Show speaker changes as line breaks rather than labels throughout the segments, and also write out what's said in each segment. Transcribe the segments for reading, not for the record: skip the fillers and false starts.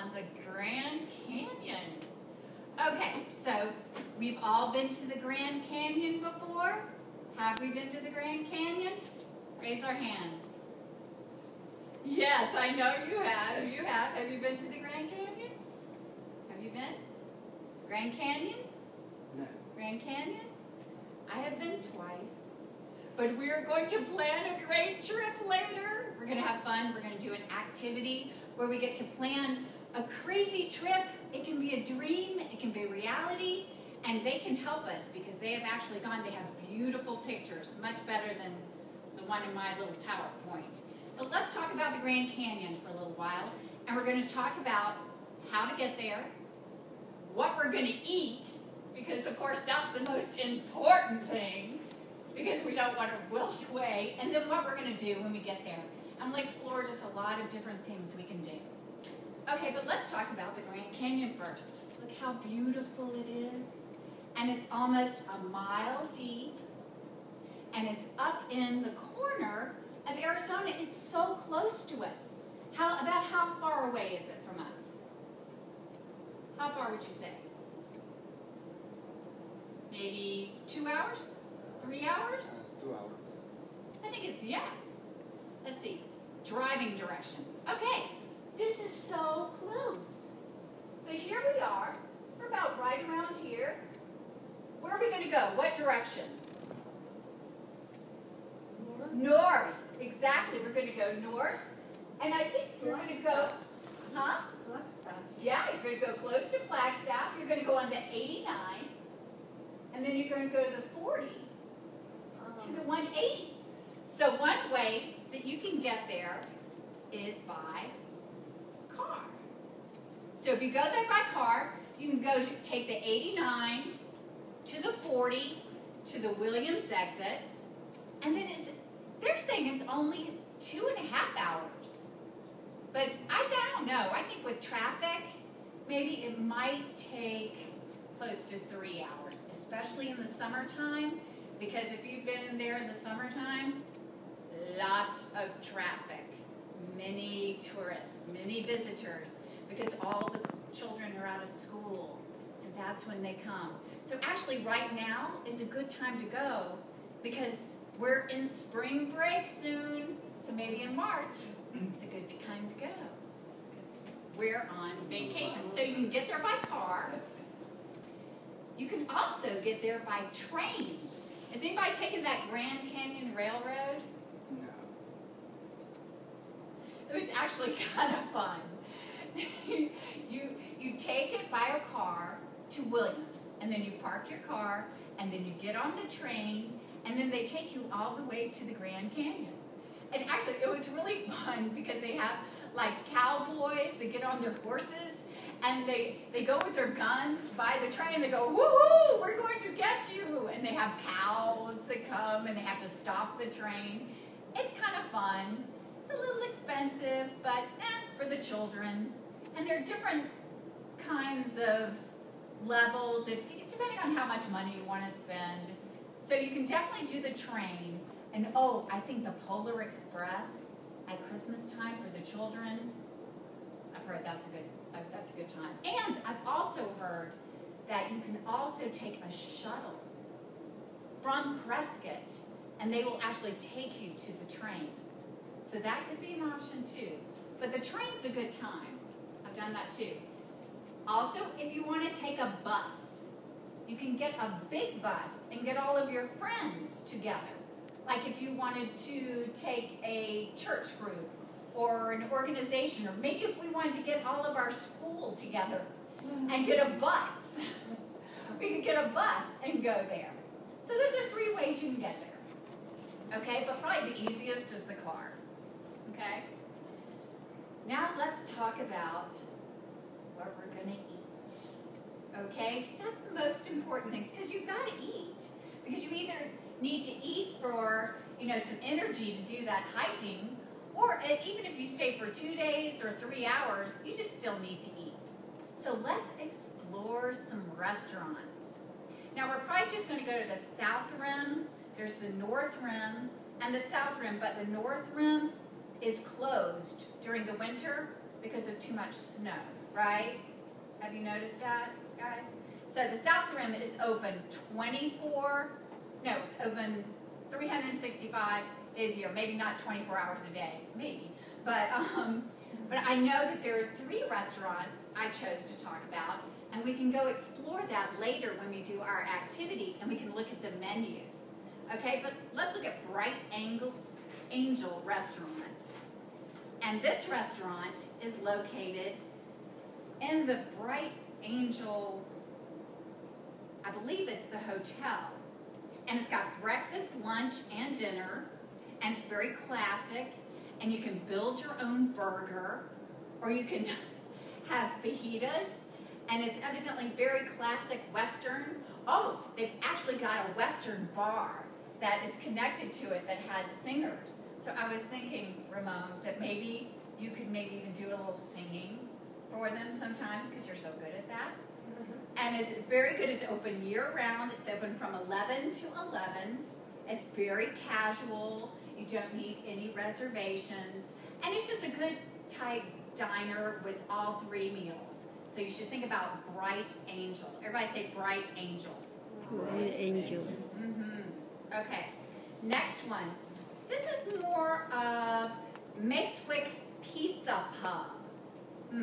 on the Grand Canyon. Okay, so we've all been to the Grand Canyon before. Have we been to the Grand Canyon? Raise our hands. Yes, I know you have. You have. Have you been to the Grand Canyon? Have you been? Grand Canyon?
No.
Grand Canyon? I have been twice. But we are going to plan a great trip later. We're going to have fun. We're going to do an activity where we get to plan a crazy trip. It can be a dream. It can be reality. And they can help us because they have actually gone. They have beautiful pictures, much better than the one in my little PowerPoint. But let's talk about the Grand Canyon for a little while. And we're going to talk about how to get there, what we're going to eat, because of course that's the most important thing, because we don't want to wilt away, and then what we're going to do when we get there. I'm going to explore just a lot of different things we can do. Okay, but let's talk about the Grand Canyon first. Look how beautiful it is. And it's almost a mile deep. And it's up in the corner of Arizona. It's so close to us. About how far away is it from us? How far would you say? Maybe 2 hours? 3 hours?
2 hours.
I think it's, yeah. Let's see. Driving directions. Okay, this is so close. So here we are. We're about right around here. Where are we going to go? What direction? North. Exactly. We're going to go north. And I think we're going to go, huh?
Flagstaff.
Yeah, you're going to go close to Flagstaff. You're going to go on the 89. And then you're going to go to the 40 to the 180. So one way that you can get there is by car. So if you go there by car, you can go to take the 89 to the 40 to the Williams exit, and then they're saying it's only 2.5 hours. But I don't know. I think with traffic, maybe it might take close to 3 hours, especially in the summertime, because if you've been there in the summertime, lots of traffic, many tourists, many visitors, because all the children are out of school. So that's when they come. So actually right now is a good time to go because we're in spring break soon. So maybe in March, it's a good time to go because we're on vacation. So you can get there by car. You can also get there by train. Has anybody taken that Grand Canyon Railroad?
No.
It was actually kind of fun. You take it by a car to Williams, and then you park your car, and then you get on the train, and then they take you all the way to the Grand Canyon. And actually, it was really fun because they have like cowboys that get on their horses, and they go with their guns by the train. They go, woohoo, we're going to get you. And they have cows that come, and they have to stop the train. It's kind of fun. It's a little expensive, but for the children. And there are different kinds of levels, depending on how much money you want to spend. So you can definitely do the train. And oh, I think the Polar Express at Christmas time for the children, I've heard that's a good time. And I've also heard that you can also take a shuttle from Prescott, and they will actually take you to the train. So that could be an option too. But the train's a good time. I've done that too. Also, if you want to take a bus, you can get a big bus and get all of your friends together. Like if you wanted to take a church group or an organization, or maybe if we wanted to get all of our school together and get a bus. We could get a bus and go there. So those are 3 ways you can get there. Okay, but probably the easiest is the car. Okay? Now let's talk about what we're going to eat. Okay? Because that's the most important thing. Because you've got to eat. Because you either need to eat for, some energy to do that hiking, or even if you stay for 2 days or 3 hours, you just still need to eat. So let's explore some restaurants. Now we're probably just going to go to the South Rim. There's the North Rim and the South Rim, but the North Rim is closed during the winter because of too much snow, right? Have you noticed that, guys? So the South Rim is open it's open 365 days a year, maybe not 24 hours a day, maybe. But I know that there are 3 restaurants I chose to talk about, and we can go explore that later when we do our activity, and we can look at the menus. Okay, but let's look at Bright Angel Restaurant. And this restaurant is located in the Bright Angel, I believe it's the hotel. And it's got breakfast, lunch, and dinner, and it's very classic, and you can build your own burger, or you can have fajitas, and it's evidently very classic Western. Oh, they've actually got a Western bar that is connected to it that has singers. So I was thinking, Ramon, that maybe you could maybe even do a little singing for them sometimes, because you're so good at that. And it's very good. It's open year-round. It's open from 11 to 11. It's very casual. You don't need any reservations. And it's just a good type diner with all 3 meals. So you should think about Bright Angel. Everybody say Bright Angel.
Bright Angel.
Okay. Next one. This is more of Maeswick Pizza Pub.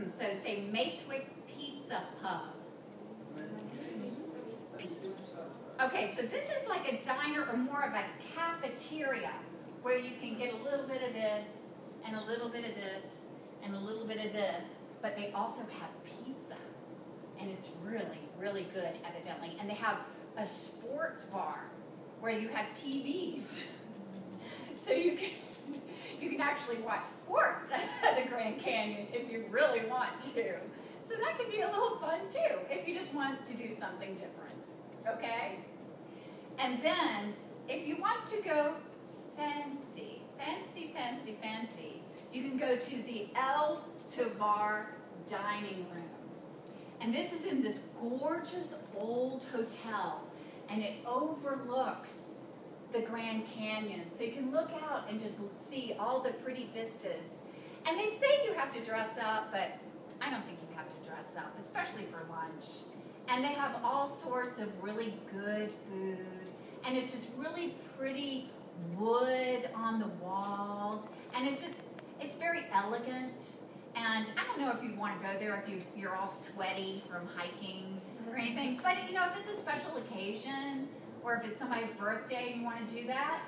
So say Maeswick Pizza Pub. Okay, so this is like a diner or more of a cafeteria where you can get a little bit of this and a little bit of this and a little bit of this, but they also have pizza, and it's really, really good, evidently. And they have a sports bar where you have TVs, so you can actually watch sports at the Grand Canyon if you really want to. So that could be a little fun too, if you just want to do something different, okay? And then, if you want to go fancy, you can go to the El Tovar Dining Room. And this is in this gorgeous old hotel, and it overlooks the Grand Canyon. So you can look out and just see all the pretty vistas. And they say you have to dress up, but I don't think you have to dress up, especially for lunch. And they have all sorts of really good food. And it's just really pretty wood on the walls. And it's very elegant. And I don't know if you want to go there if you're all sweaty from hiking or anything. But, you know, if it's a special occasion or if it's somebody's birthday and you want to do that,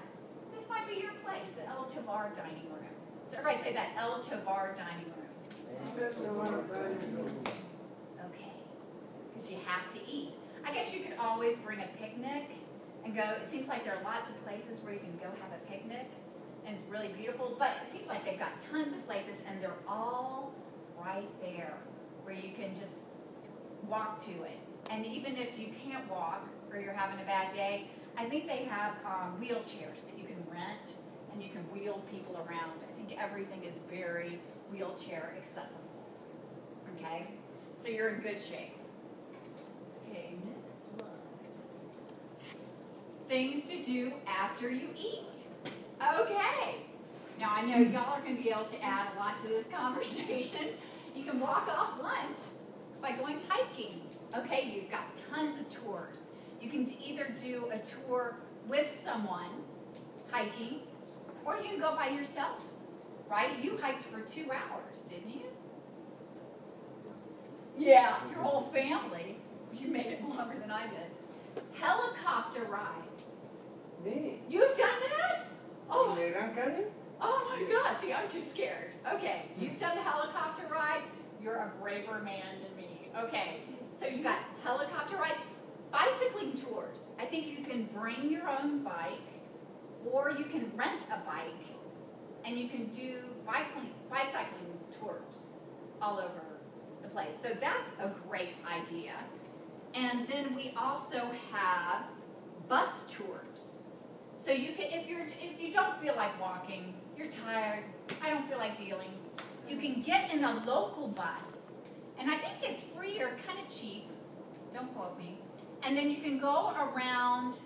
this might be your place, the El Tovar Dining Room. So everybody say that, El Tovar Dining Room. Okay, because you have to eat. I guess you could always bring a picnic and go. It seems like there are lots of places where you can go have a picnic, and it's really beautiful, but it seems like they've got tons of places, and they're all right there where you can just walk to it. And even if you can't walk or you're having a bad day, I think they have wheelchairs that you can rent, and you can wheel people around. I think everything is very wheelchair accessible. Okay? So you're in good shape. Okay, next look. Things to do after you eat. Okay. Now I know y'all are going to be able to add a lot to this conversation. You can walk off lunch by going hiking. Okay, you've got tons of tours. You can either do a tour with someone hiking, or you can go by yourself, right? You hiked for 2 hours, didn't you? Yeah, your whole family. You made it longer than I did. Helicopter rides.
Me?
You've done that? Oh.
In the Grand Canyon?
Oh my God, see, I'm too scared. Okay, you've done the helicopter ride. You're a braver man than me. Okay, so you've got helicopter rides. Bicycling tours. I think you can bring your own bike, or you can rent a bike, and you can do bicycling tours all over the place. So that's a great idea. And then we also have bus tours. So you can, if you don't feel like walking, you're tired, I don't feel like dealing, you can get in a local bus. And I think it's free or kind of cheap. Don't quote me. And then you can go around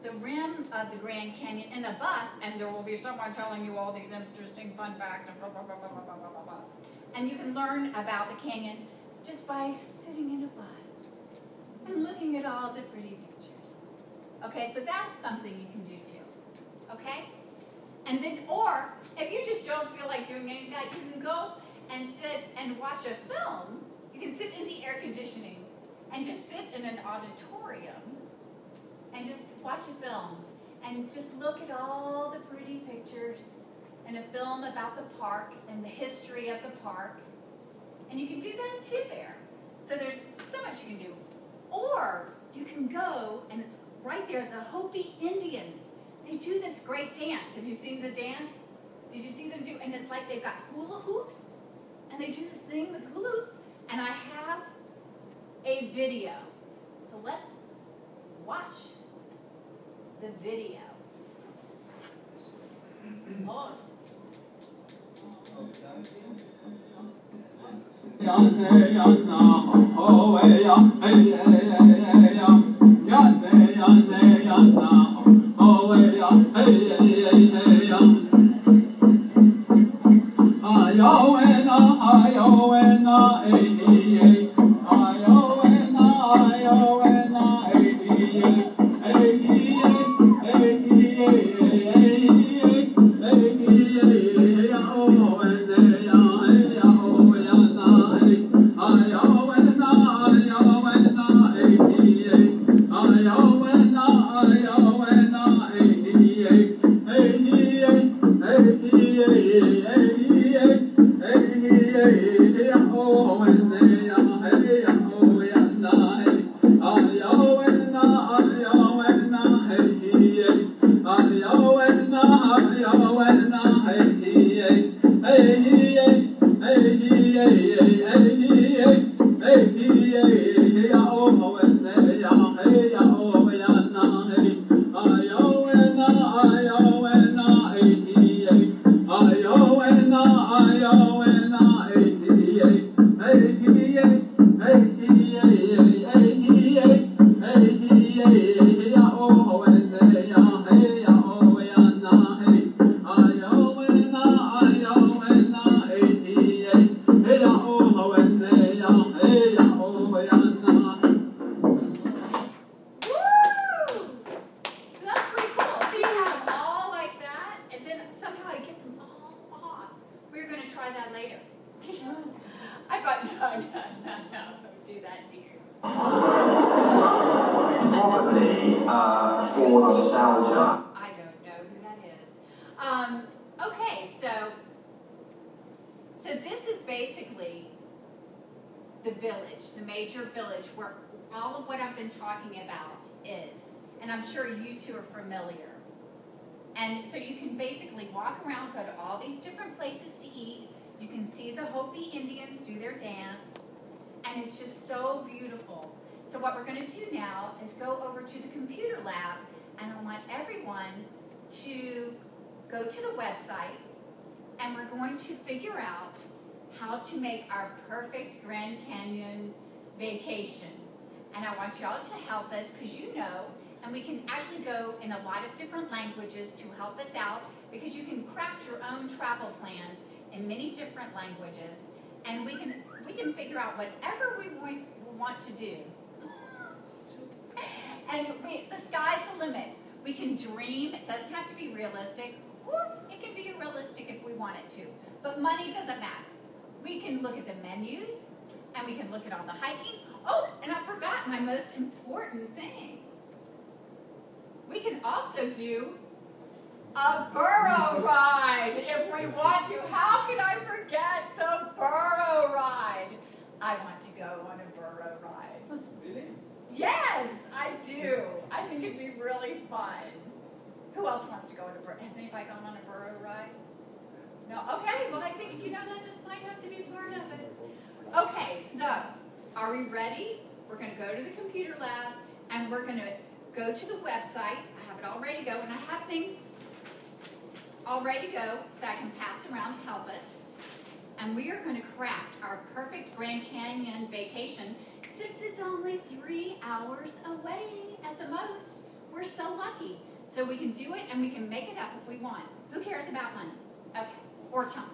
the rim of the Grand Canyon in a bus, and there will be someone telling you all these interesting fun facts and blah, blah, blah, blah, blah, blah, blah, blah. And you can learn about the canyon just by sitting in a bus and looking at all the pretty pictures. Okay, so that's something you can do too. Okay? And then, or if you just don't feel like doing any of that, you can go and sit and watch a film. You can sit in the air conditioning and just sit in an auditorium and just watch a film and just look at all the pretty pictures and a film about the park and the history of the park. And you can do that too there. So there's so much you can do. Or you can go, and it's right there, the Hopi Indians. They do this great dance. Have you seen the dance? Did you see them do? And it's like they've got hula hoops, and they do this thing with hula hoops. And I have a video. So let's watch the video. Oh. So this is basically the village, the major village where all of what I've been talking about is. And I'm sure you two are familiar. And so you can basically walk around, go to all these different places to eat. You can see the Hopi Indians do their dance. And it's just so beautiful. So what we're going to do now is go over to the computer lab, and I want everyone to go to the website, and we're going to figure out how to make our perfect Grand Canyon vacation. And I want y'all to help us, because you know, and we can actually go in a lot of different languages to help us out, because you can craft your own travel plans in many different languages, and we can figure out whatever we want to do. And the sky's the limit. We can dream. It doesn't have to be realistic, or it can be realistic if we want it to. But money doesn't matter. We can look at the menus, and we can look at all the hiking. Oh, and I forgot my most important thing. We can also do a burro ride if we want to. How can I forget the burro ride? I want to go on a burro ride.
Really?
Yes, I do. I think it'd be really fun. Who else wants to go on a burro? Has anybody gone on a burro ride? No? Okay, well I think, that just might have to be part of it. Okay, so, are we ready? We're going to go to the computer lab, and we're going to go to the website. I have it all ready to go, and I have things all ready to go that I can pass around to help us. And we are going to craft our perfect Grand Canyon vacation. Since it's only 3 hours away at the most, we're so lucky. So we can do it, and we can make it up if we want. Who cares about money? Okay, or time.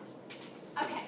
Okay.